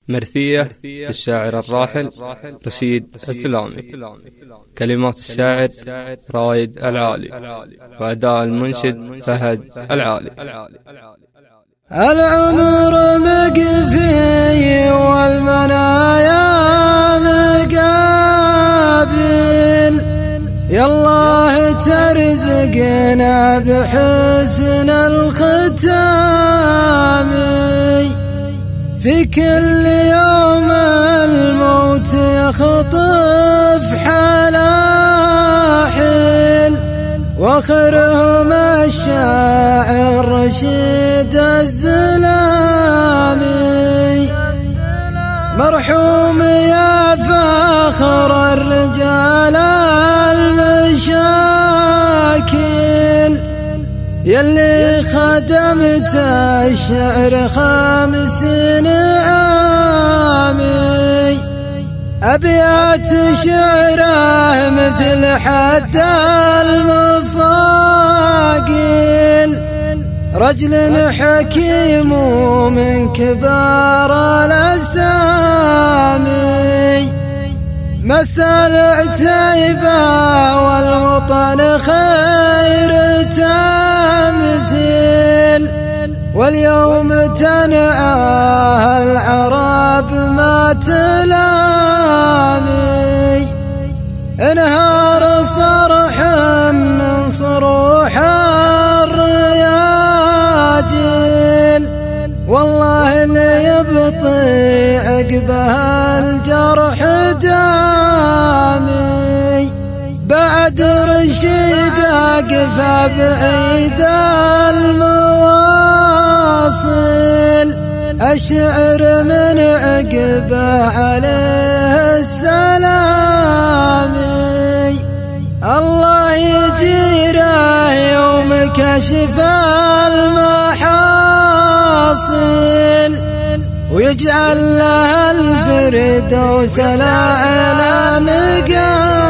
مرثية للشاعر الراحل رشيد السلامي. كلمات الشاعر رايد العالي، وأداء المنشد فهد العالي. العمر مقفي والمنايا مقابل، يالله ترزقنا بحسن الختام. في كل يوم الموت يخطف حلاحل، واخرهم الشاعر رشيد السلامي. مرحوم يا فخر الرجال المشاكل، يلي خدمت الشعر 50 عامي. أبيات شعره مثل حد المصاقل، رجل حكيم من كبار الأسامي. مثل عتيبة والوطن خير تمثيل، واليوم تنعاه العرب ما تلامي. انهار صرح من صروح الرياجل، والله اللي يبطي عقبها الجرح دامي. بعد رشيد اقفى بعيد المواصل، الشعر من عقبه عليه السلامي. الله يجيره يوم كشف المحاصل، ويجعل لها الفردوس الأعلى مقام.